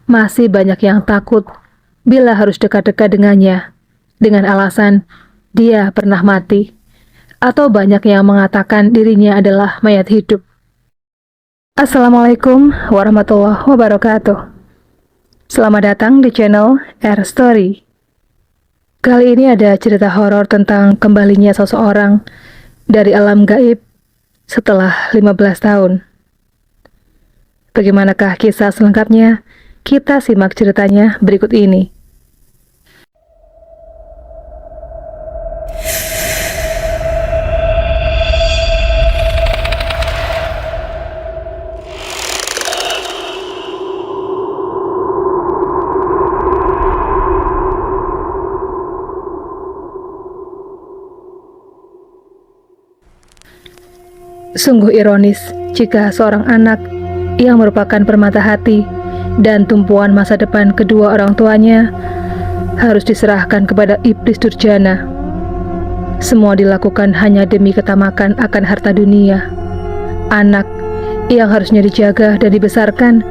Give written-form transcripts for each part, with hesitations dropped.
masih banyak yang takut bila harus dekat-dekat dengannya, dengan alasan dia pernah mati, atau banyak yang mengatakan dirinya adalah mayat hidup. Assalamualaikum warahmatullahi wabarakatuh. Selamat datang di channel R Story. Kali ini ada cerita horor tentang kembalinya seseorang dari alam gaib setelah 15 tahun. Bagaimanakah kisah selengkapnya? Kita simak ceritanya berikut ini. Sungguh ironis jika seorang anak yang merupakan permata hati dan tumpuan masa depan kedua orang tuanya harus diserahkan kepada iblis durjana. Semua dilakukan hanya demi ketamakan akan harta dunia. Anak yang harusnya dijaga dan dibesarkan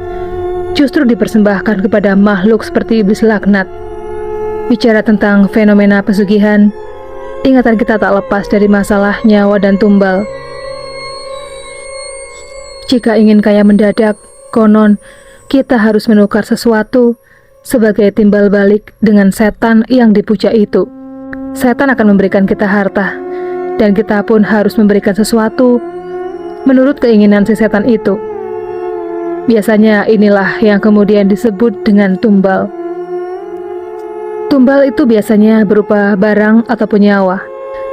justru dipersembahkan kepada makhluk seperti iblis laknat. Bicara tentang fenomena pesugihan, ingatan kita tak lepas dari masalah nyawa dan tumbal. Jika ingin kaya mendadak, konon kita harus menukar sesuatu sebagai timbal balik dengan setan yang dipuja itu. Setan akan memberikan kita harta, dan kita pun harus memberikan sesuatu menurut keinginan si setan itu. Biasanya inilah yang kemudian disebut dengan tumbal. Tumbal itu biasanya berupa barang ataupun nyawa.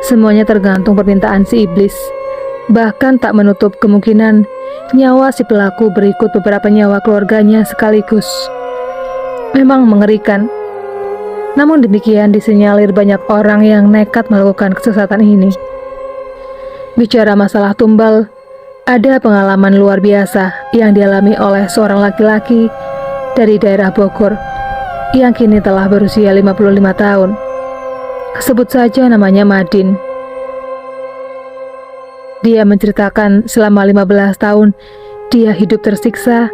Semuanya tergantung permintaan si iblis. Bahkan tak menutup kemungkinan nyawa si pelaku berikut beberapa nyawa keluarganya sekaligus. Memang mengerikan. Namun demikian disinyalir banyak orang yang nekat melakukan kesesatan ini. Bicara masalah tumbal, ada pengalaman luar biasa yang dialami oleh seorang laki-laki dari daerah Bogor yang kini telah berusia 55 tahun. Sebut saja namanya Madin. Dia menceritakan selama 15 tahun dia hidup tersiksa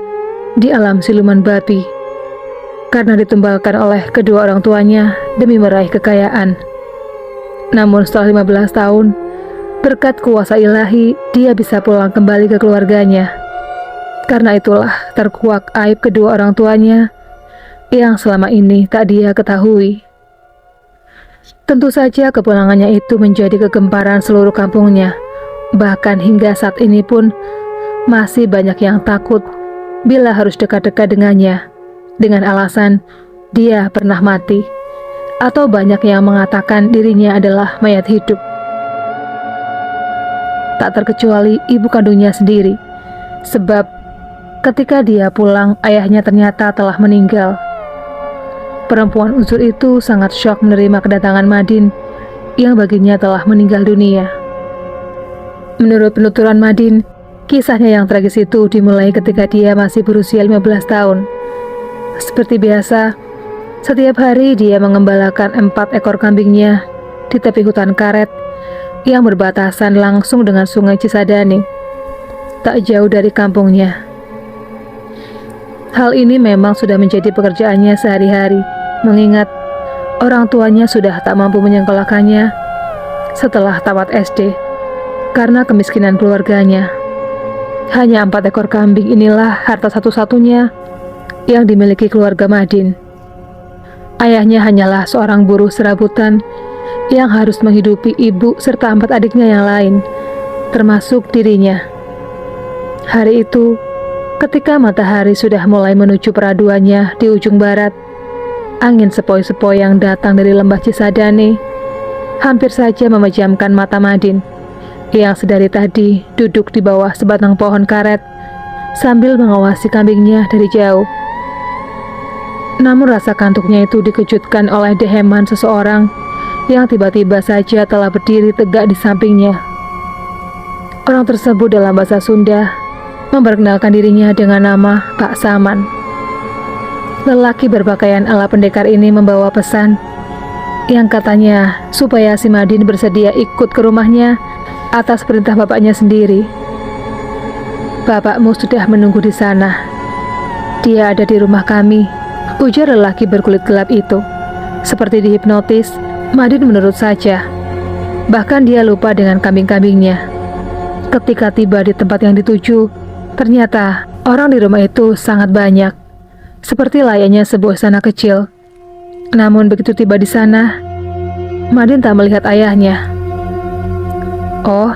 di alam siluman babi karena ditumbalkan oleh kedua orang tuanya demi meraih kekayaan. Namun setelah 15 tahun, berkat kuasa ilahi, dia bisa pulang kembali ke keluarganya. Karena itulah terkuak aib kedua orang tuanya yang selama ini tak dia ketahui. Tentu saja kepulangannya itu menjadi kegemparan seluruh kampungnya. Bahkan hingga saat ini pun masih banyak yang takut bila harus dekat-dekat dengannya dengan alasan dia pernah mati, atau banyak yang mengatakan dirinya adalah mayat hidup. Tak terkecuali ibu kandungnya sendiri, sebab ketika dia pulang ayahnya ternyata telah meninggal. Perempuan unsur itu sangat syok menerima kedatangan Madin yang baginya telah meninggal dunia. Menurut penuturan Madin, kisahnya yang tragis itu dimulai ketika dia masih berusia 15 tahun. Seperti biasa, setiap hari dia mengembalakan 4 ekor kambingnya di tepi hutan karet yang berbatasan langsung dengan sungai Cisadane, tak jauh dari kampungnya. Hal ini memang sudah menjadi pekerjaannya sehari-hari, mengingat orang tuanya sudah tak mampu menyekolahkannya setelah tamat SD. Karena kemiskinan keluarganya, hanya 4 ekor kambing inilah harta satu-satunya yang dimiliki keluarga Madin. Ayahnya hanyalah seorang buruh serabutan yang harus menghidupi ibu serta 4 adiknya yang lain, termasuk dirinya. Hari itu, ketika matahari sudah mulai menuju peraduannya di ujung barat, angin sepoi-sepoi yang datang dari lembah Cisadane hampir saja memejamkan mata Madin yang sedari tadi duduk di bawah sebatang pohon karet sambil mengawasi kambingnya dari jauh. Namun rasa kantuknya itu dikejutkan oleh deheman seseorang yang tiba-tiba saja telah berdiri tegak di sampingnya. Orang tersebut dalam bahasa Sunda memperkenalkan dirinya dengan nama Pak Saman. Lelaki berpakaian ala pendekar ini membawa pesan yang katanya supaya si Madin bersedia ikut ke rumahnya atas perintah bapaknya sendiri. Bapakmu sudah menunggu di sana. Dia ada di rumah kami, ujar lelaki berkulit gelap itu. Seperti dihipnotis, Madin menurut saja. Bahkan dia lupa dengan kambing-kambingnya. Ketika tiba di tempat yang dituju, ternyata orang di rumah itu sangat banyak, seperti layaknya sebuah istana kecil. Namun begitu tiba di sana, Madin tak melihat ayahnya. "Oh,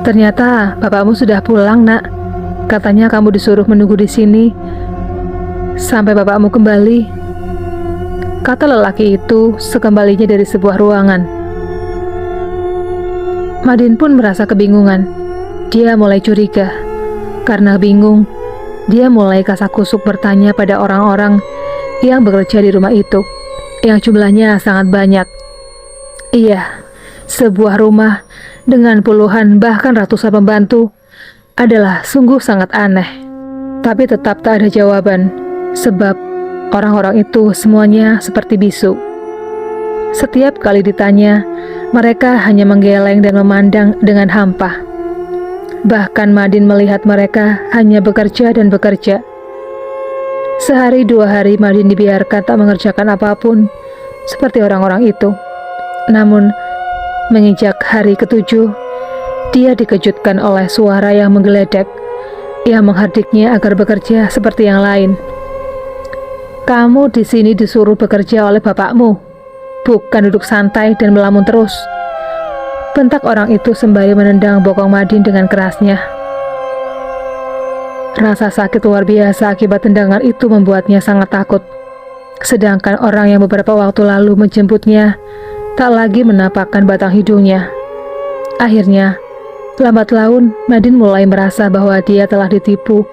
ternyata bapakmu sudah pulang, Nak. Katanya kamu disuruh menunggu di sini sampai bapakmu kembali," kata lelaki itu sekembalinya dari sebuah ruangan. Madin pun merasa kebingungan. Dia mulai curiga. Karena bingung, dia mulai kasak-kusuk bertanya pada orang-orang yang bekerja di rumah itu, yang jumlahnya sangat banyak. Iya, sebuah rumah dengan puluhan bahkan ratusan pembantu adalah sungguh sangat aneh. Tapi tetap tak ada jawaban, sebab orang-orang itu semuanya seperti bisu. Setiap kali ditanya, mereka hanya menggeleng dan memandang dengan hampa. Bahkan Madin melihat mereka hanya bekerja dan bekerja. Sehari dua hari Madin dibiarkan tak mengerjakan apapun, seperti orang-orang itu. Namun, menginjak hari ketujuh, dia dikejutkan oleh suara yang menggeledak, yang menghardiknya agar bekerja seperti yang lain. "Kamu di sini disuruh bekerja oleh bapakmu, bukan duduk santai dan melamun terus," bentak orang itu sembari menendang bokong Madin dengan kerasnya. Rasa sakit luar biasa akibat tendangan itu membuatnya sangat takut. Sedangkan orang yang beberapa waktu lalu menjemputnya tak lagi menampakkan batang hidungnya. Akhirnya, lambat laun Madin mulai merasa bahwa dia telah ditipu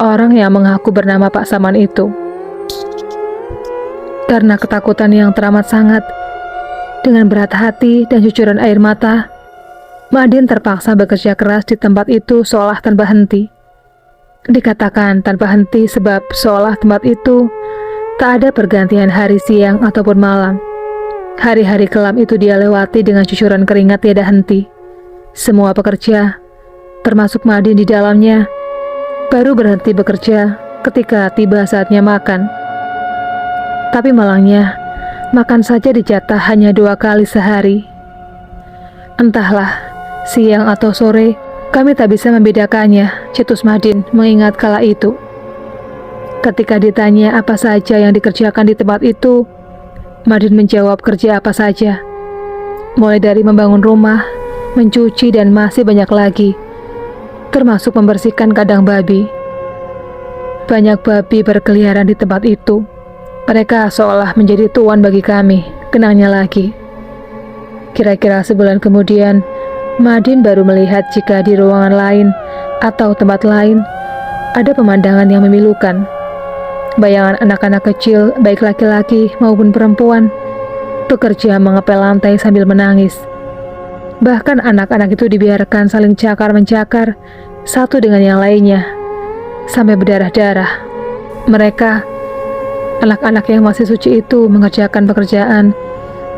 orang yang mengaku bernama Pak Saman itu. Karena ketakutan yang teramat sangat, dengan berat hati dan cucuran air mata, Madin terpaksa bekerja keras di tempat itu seolah tanpa henti. Dikatakan tanpa henti sebab seolah tempat itu tak ada pergantian hari siang ataupun malam. Hari-hari kelam itu dia lewati dengan cucuran keringat tiada henti. Semua pekerja, termasuk Madin di dalamnya, baru berhenti bekerja ketika tiba saatnya makan. Tapi malangnya, makan saja dijatah hanya 2 kali sehari. Entahlah, siang atau sore, kami tak bisa membedakannya, cetus Madin mengingat kala itu. Ketika ditanya apa saja yang dikerjakan di tempat itu, Madin menjawab kerja apa saja. Mulai dari membangun rumah, mencuci dan masih banyak lagi, termasuk membersihkan kandang babi. Banyak babi berkeliaran di tempat itu. Mereka seolah menjadi tuan bagi kami, kenangnya lagi. Kira-kira sebulan kemudian, Madin baru melihat jika di ruangan lain atau tempat lain ada pemandangan yang memilukan. Bayangan anak-anak kecil, baik laki-laki maupun perempuan, bekerja mengepel lantai sambil menangis. Bahkan anak-anak itu dibiarkan saling cakar-mencakar satu dengan yang lainnya, sampai berdarah-darah. Mereka, anak-anak yang masih suci itu, mengerjakan pekerjaan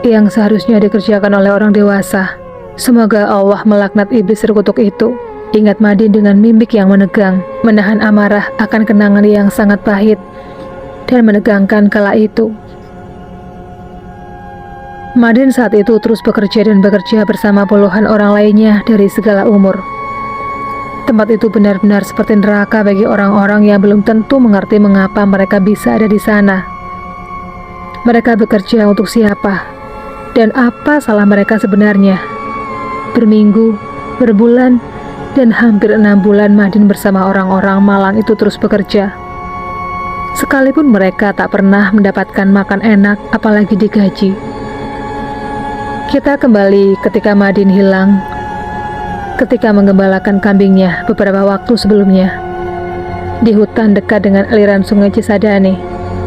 yang seharusnya dikerjakan oleh orang dewasa. Semoga Allah melaknat iblis terkutuk itu. Ingat Madin dengan mimik yang menegang, menahan amarah akan kenangan yang sangat pahit dan menegangkan kala itu. Madin saat itu terus bekerja dan bekerja bersama puluhan orang lainnya dari segala umur. Tempat itu benar-benar seperti neraka bagi orang-orang yang belum tentu mengerti mengapa mereka bisa ada di sana. Mereka bekerja untuk siapa? Dan apa salah mereka sebenarnya? Berminggu, berbulan, dan hampir 6 bulan Madin bersama orang-orang malang itu terus bekerja. Sekalipun mereka tak pernah mendapatkan makan enak, apalagi digaji. Kita kembali ketika Madin hilang, ketika menggembalakan kambingnya beberapa waktu sebelumnya, di hutan dekat dengan aliran sungai Cisadane.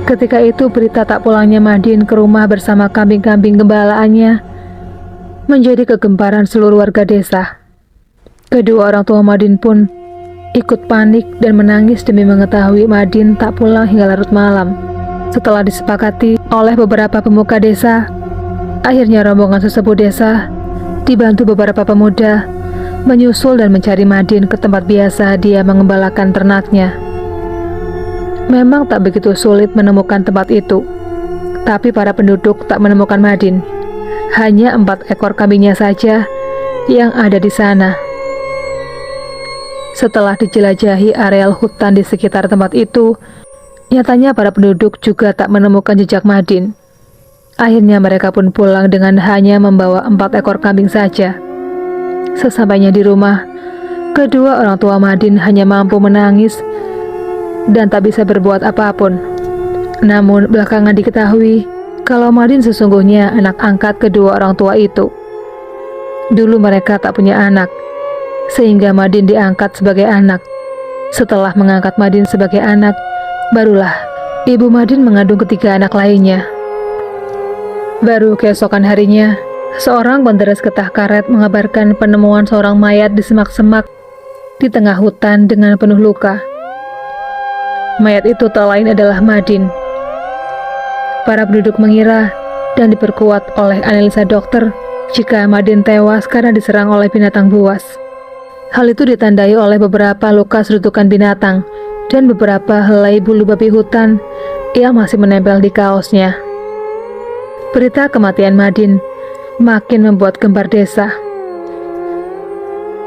Ketika itu berita tak pulangnya Madin ke rumah bersama kambing-kambing gembalaannya menjadi kegemparan seluruh warga desa. Kedua orang tua Madin pun ikut panik dan menangis demi mengetahui Madin tak pulang hingga larut malam. Setelah disepakati oleh beberapa pemuka desa, akhirnya rombongan sesepuh desa dibantu beberapa pemuda menyusul dan mencari Madin ke tempat biasa dia mengembalakan ternaknya. Memang tak begitu sulit menemukan tempat itu, tapi para penduduk tak menemukan Madin. Hanya 4 ekor kambingnya saja yang ada di sana. Setelah dijelajahi areal hutan di sekitar tempat itu, nyatanya para penduduk juga tak menemukan jejak Madin. Akhirnya mereka pun pulang dengan hanya membawa 4 ekor kambing saja. Sesampainya di rumah, kedua orang tua Madin hanya mampu menangis dan tak bisa berbuat apapun. Namun belakangan diketahui kalau Madin sesungguhnya anak angkat kedua orang tua itu. Dulu mereka tak punya anak, sehingga Madin diangkat sebagai anak. Setelah mengangkat Madin sebagai anak, barulah ibu Madin mengandung ketiga anak lainnya. Baru keesokan harinya, seorang penderes getah karet mengabarkan penemuan seorang mayat di semak-semak di tengah hutan dengan penuh luka. Mayat itu tak lain adalah Madin. Para penduduk mengira dan diperkuat oleh analisa dokter jika Madin tewas karena diserang oleh binatang buas. Hal itu ditandai oleh beberapa luka serutukan binatang dan beberapa helai bulu babi hutan yang masih menempel di kaosnya. Berita kematian Madin makin membuat gempar desa.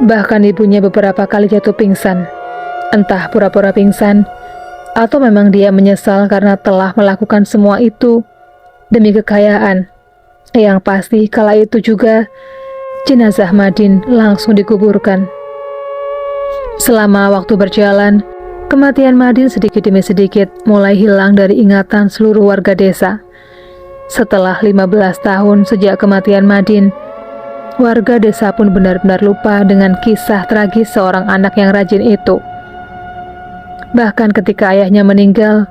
Bahkan ibunya beberapa kali jatuh pingsan. Entah pura-pura pingsan atau memang dia menyesal karena telah melakukan semua itu demi kekayaan. Yang pasti kala itu juga jenazah Madin langsung dikuburkan. Selama waktu berjalan, kematian Madin sedikit demi sedikit mulai hilang dari ingatan seluruh warga desa. Setelah 15 tahun sejak kematian Madin, warga desa pun benar-benar lupa dengan kisah tragis seorang anak yang rajin itu. Bahkan ketika ayahnya meninggal,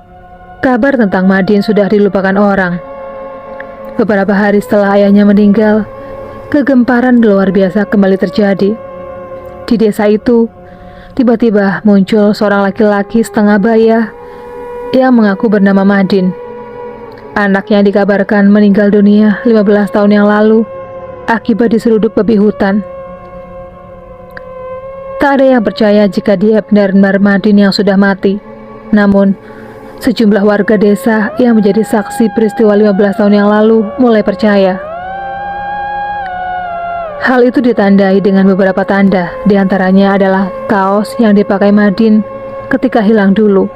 kabar tentang Madin sudah dilupakan orang. Beberapa hari setelah ayahnya meninggal, kegemparan luar biasa kembali terjadi. Di desa itu, tiba-tiba muncul seorang laki-laki setengah baya yang mengaku bernama Madin. Anak yang dikabarkan meninggal dunia 15 tahun yang lalu akibat diseruduk babi hutan. Tak ada yang percaya jika dia benar-benar Madin yang sudah mati. Namun, sejumlah warga desa yang menjadi saksi peristiwa 15 tahun yang lalu mulai percaya. Hal itu ditandai dengan beberapa tanda, diantaranya adalah kaos yang dipakai Madin ketika hilang dulu.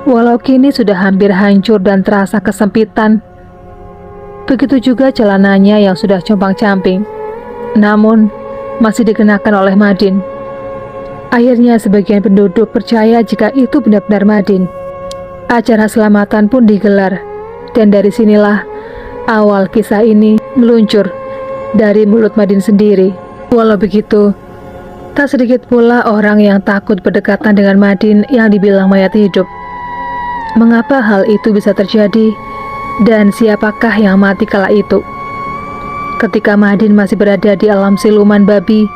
Walau kini sudah hampir hancur dan terasa kesempitan, begitu juga celananya yang sudah compang-camping, namun masih dikenakan oleh Madin. Akhirnya sebagian penduduk percaya jika itu benar-benar Madin. Acara selamatan pun digelar, dan dari sinilah awal kisah ini meluncur dari mulut Madin sendiri. Walau begitu, tak sedikit pula orang yang takut berdekatan dengan Madin yang dibilang mayat hidup. Mengapa hal itu bisa terjadi, dan siapakah yang mati kala itu? Ketika Madin masih berada di alam siluman babi,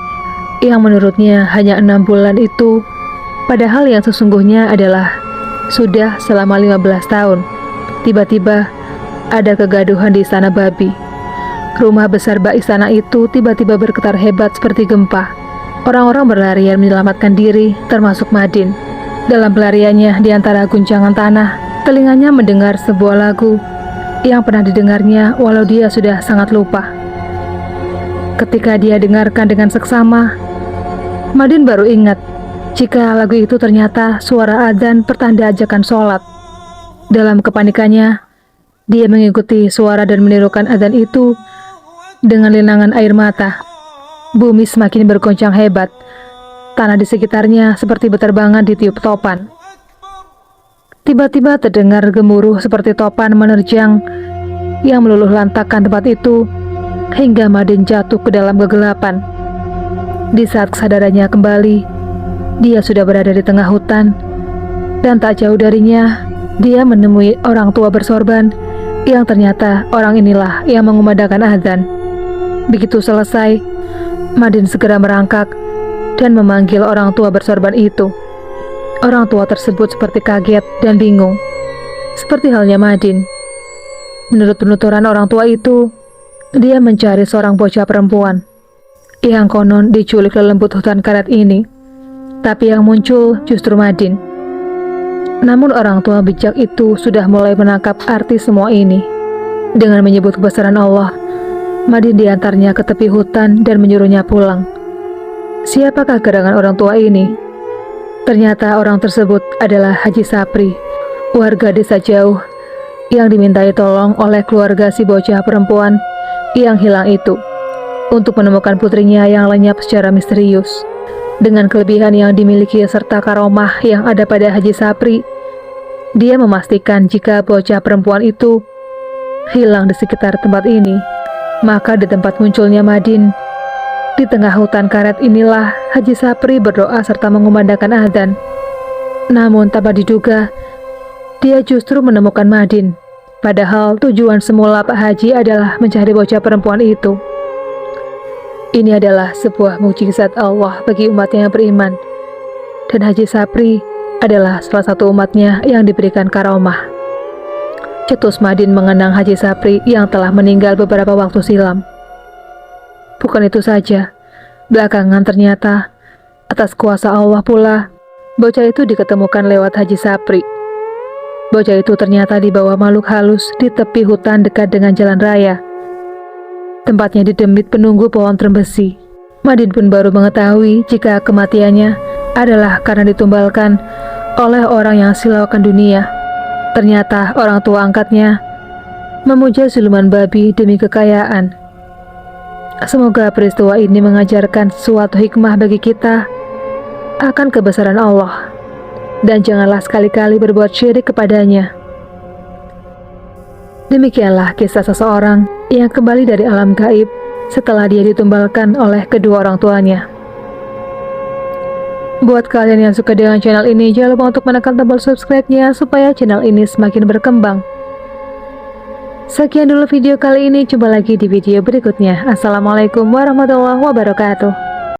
yang menurutnya hanya 6 bulan itu, padahal yang sesungguhnya adalah sudah selama 15 tahun. Tiba-tiba ada kegaduhan di istana babi. Rumah besar bak istana itu tiba-tiba bergetar hebat seperti gempa. Orang-orang berlarian menyelamatkan diri, termasuk Madin. Dalam pelariannya di antara guncangan tanah, telinganya mendengar sebuah lagu yang pernah didengarnya walau dia sudah sangat lupa. Ketika dia dengarkan dengan seksama, Madin baru ingat jika lagu itu ternyata suara adzan pertanda ajakan sholat. Dalam kepanikannya, dia mengikuti suara dan menirukan adzan itu dengan linangan air mata. Bumi semakin bergoncang hebat. Tanah di sekitarnya seperti beterbangan ditiup topan. Tiba-tiba terdengar gemuruh seperti topan menerjang yang meluluh lantakkan tempat itu hingga Madin jatuh ke dalam kegelapan. Di saat kesadarannya kembali, dia sudah berada di tengah hutan, dan tak jauh darinya, dia menemui orang tua bersorban yang ternyata orang inilah yang mengumandangkan azan. Begitu selesai, Madin segera merangkak dan memanggil orang tua bersorban itu. Orang tua tersebut seperti kaget dan bingung, seperti halnya Madin. Menurut penuturan orang tua itu, dia mencari seorang bocah perempuan yang konon diculik lelembut hutan karet ini, tapi yang muncul justru Madin. Namun orang tua bijak itu sudah mulai menangkap arti semua ini. Dengan menyebut kebesaran Allah, Madin diantarnya ke tepi hutan dan menyuruhnya pulang. Siapakah gerangan orang tua ini? Ternyata orang tersebut adalah Haji Sapri, warga desa jauh yang dimintai tolong oleh keluarga si bocah perempuan yang hilang itu untuk menemukan putrinya yang lenyap secara misterius. Dengan kelebihan yang dimiliki serta karomah yang ada pada Haji Sapri, dia memastikan jika bocah perempuan itu hilang di sekitar tempat ini. Maka di tempat munculnya Madin, di tengah hutan karet inilah Haji Sapri berdoa serta mengumandangkan azan. Namun tanpa diduga, dia justru menemukan Madin. Padahal tujuan semula Pak Haji adalah mencari bocah perempuan itu. Ini adalah sebuah mukjizat Allah bagi umatnya yang beriman. Dan Haji Sapri adalah salah satu umatnya yang diberikan karomah. Cetus Madin mengenang Haji Sapri yang telah meninggal beberapa waktu silam. Bukan itu saja, belakangan ternyata atas kuasa Allah pula, bocah itu diketemukan lewat Haji Sapri. Bocah itu ternyata dibawa makhluk halus di tepi hutan dekat dengan jalan raya. Tempatnya didemit penunggu pohon trembesi. Madin pun baru mengetahui jika kematiannya adalah karena ditumbalkan oleh orang yang silaukan dunia. Ternyata orang tua angkatnya memuja siluman babi demi kekayaan. Semoga peristiwa ini mengajarkan suatu hikmah bagi kita akan kebesaran Allah, dan janganlah sekali-kali berbuat syirik kepadanya. Demikianlah kisah seseorang yang kembali dari alam gaib setelah dia ditumbalkan oleh kedua orang tuanya. Buat kalian yang suka dengan channel ini, jangan lupa untuk menekan tombol subscribe-nya supaya channel ini semakin berkembang. Sekian dulu video kali ini, jumpa lagi di video berikutnya. Assalamualaikum warahmatullahi wabarakatuh.